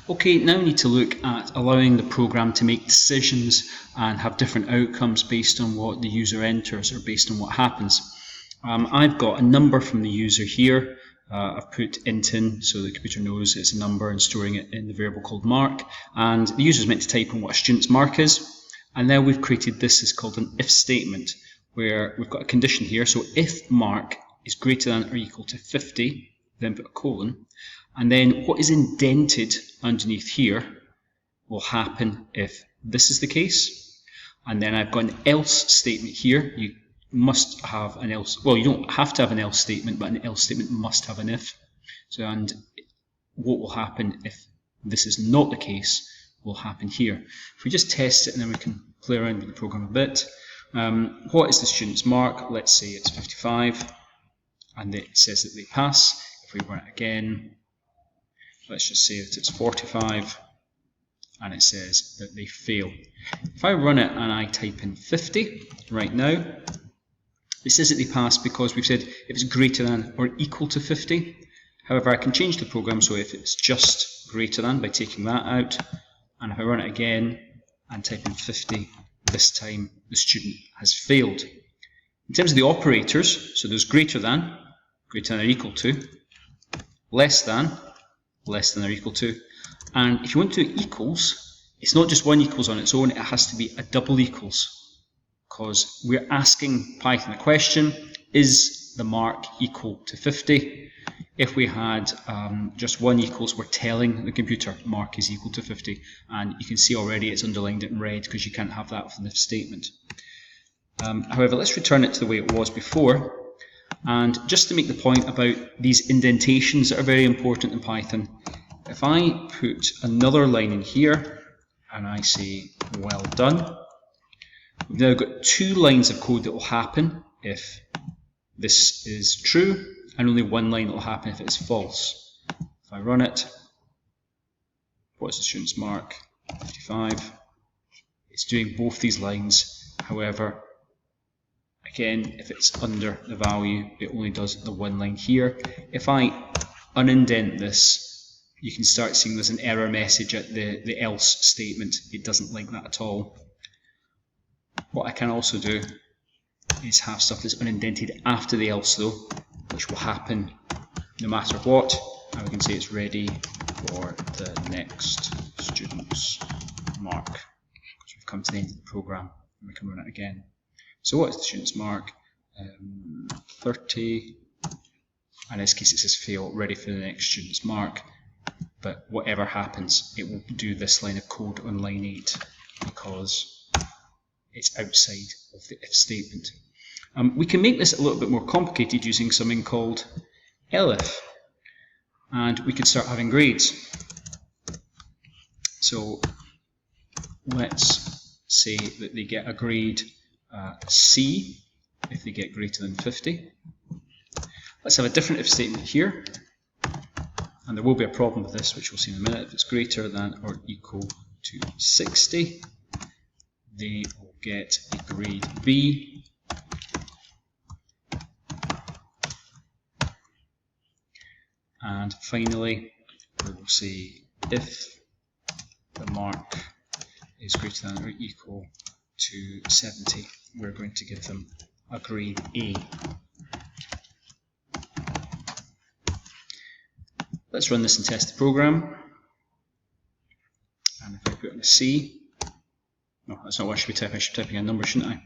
Okay, now we need to look at allowing the program to make decisions and have different outcomes based on what the user enters or based on what happens. I've got a number from the user here. I've put int in so the computer knows it's a number and storing it in the variable called mark, and the user is meant to type in what a student's mark is. And now we've created this is called an if statement, where we've got a condition here. So if mark is greater than or equal to 50, then put a colon, and then what is indented underneath here will happen if this is the case. And then I've got an else statement here. You must have an else. Well, you don't have to have an else statement, but an else statement must have an if. So, and what will happen if this is not the case will happen here. If we just test it and then we can play around with the program a bit. What is the student's mark? Let's say it's 55, and it says that they pass. If we run it again, let's just say that it's 45, and it says that they fail. If I run it and I type in 50 right now, it says that they pass because we've said if it's greater than or equal to 50. However, I can change the program so if it's just greater than by taking that out, and if I run it again and type in 50, this time the student has failed. In terms of the operators, so there's greater than or equal to, less than or equal to, and if you want to do equals, it's not just one equals on its own, it has to be a double equals, because we're asking Python a question, is the mark equal to 50? If we had just one equals, we're telling the computer mark is equal to 50, and you can see already it's underlined it in red because you can't have that with an if statement. However, let's return it to the way it was before. And just to make the point about these indentations that are very important in Python, if I put another line in here and I say well done, we've now got 2 lines of code that will happen if this is true, and only 1 line that will happen if it's false. If I run it, what's the student's mark? 55. It's doing both these lines. However, again, if it's under the value, it only does the 1 line here. If I unindent this, you can start seeing there's an error message at the else statement. It doesn't like that at all. What I can also do is have stuff that's unindented after the else though, which will happen no matter what. And we can say it's ready for the next student's mark, because we've come to the end of the program and we can run it again. So what is the student's mark? 30. In this case it says fail, ready for the next student's mark. But whatever happens, it will do this line of code on line 8 because it's outside of the if statement. We can make this a little bit more complicated using something called elif, and we could start having grades. So let's say that they get a grade C if they get greater than 50. Let's have a different if statement here, and there will be a problem with this, which we'll see in a minute. If it's greater than or equal to 60, they will get a grade B. And finally, we will say if the mark is greater than or equal to 70, we're going to give them a grade A. Let's run this and test the program. And if I put in a C, no, that's not what I should be typing. I should be typing a number, shouldn't I?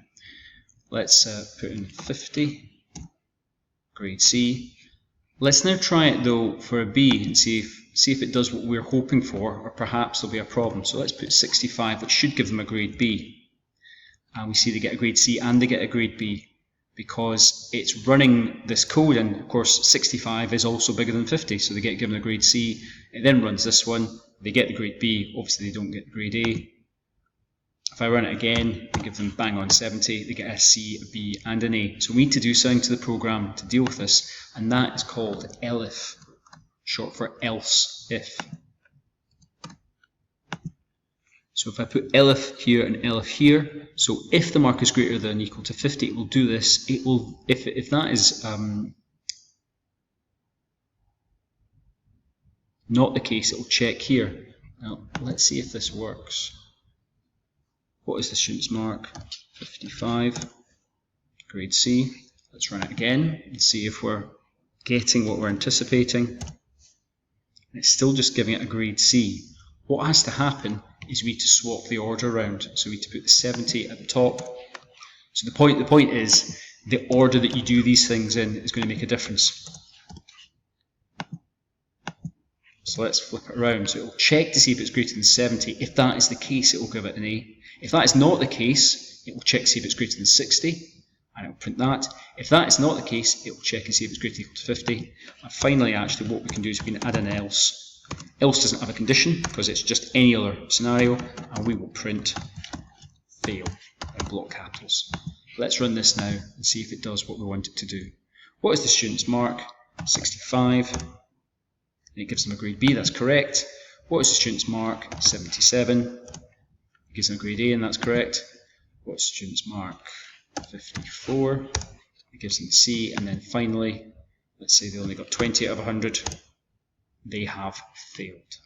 Let's put in 50, grade C. Let's now try it though for a B and see if it does what we're hoping for, or perhaps there'll be a problem. So let's put 65, which should give them a grade B. And we see they get a grade C and they get a grade B because it's running this code, and of course 65 is also bigger than 50, so they get given a grade C. It then runs this one, they get the grade B, obviously they don't get the grade A. If I run it again, I give them bang on 70, they get a C, a B and an A. So we need to do something to the program to deal with this, and that is called elif, short for else if. So if I put elif here and elif here, so if the mark is greater than or equal to 50, it will do this. It will, if that is not the case, it will check here. Now, let's see if this works. What is the student's mark? 55, grade C. Let's run it again and see if we're getting what we're anticipating. It's still just giving it a grade C. What has to happen is we need to swap the order around. So we need to put the 70 at the top. So the point is, the order that you do these things in is going to make a difference. So let's flip it around. So it will check to see if it's greater than 70. If that is the case, it will give it an A. If that is not the case, it will check to see if it's greater than 60, and it will print that. If that is not the case, it will check and see if it's greater than 50. And finally, actually, what we can do is we can add an else. Else doesn't have a condition because it's just any other scenario, and we will print fail in block capitals. Let's run this now and see if it does what we want it to do. What is the student's mark? 65. It gives them a grade B, that's correct. What is the student's mark? 77. It gives them a grade A, and that's correct. What's the student's mark? 54. It gives them C, and then finally, let's say they only got 20 out of 100. They have failed.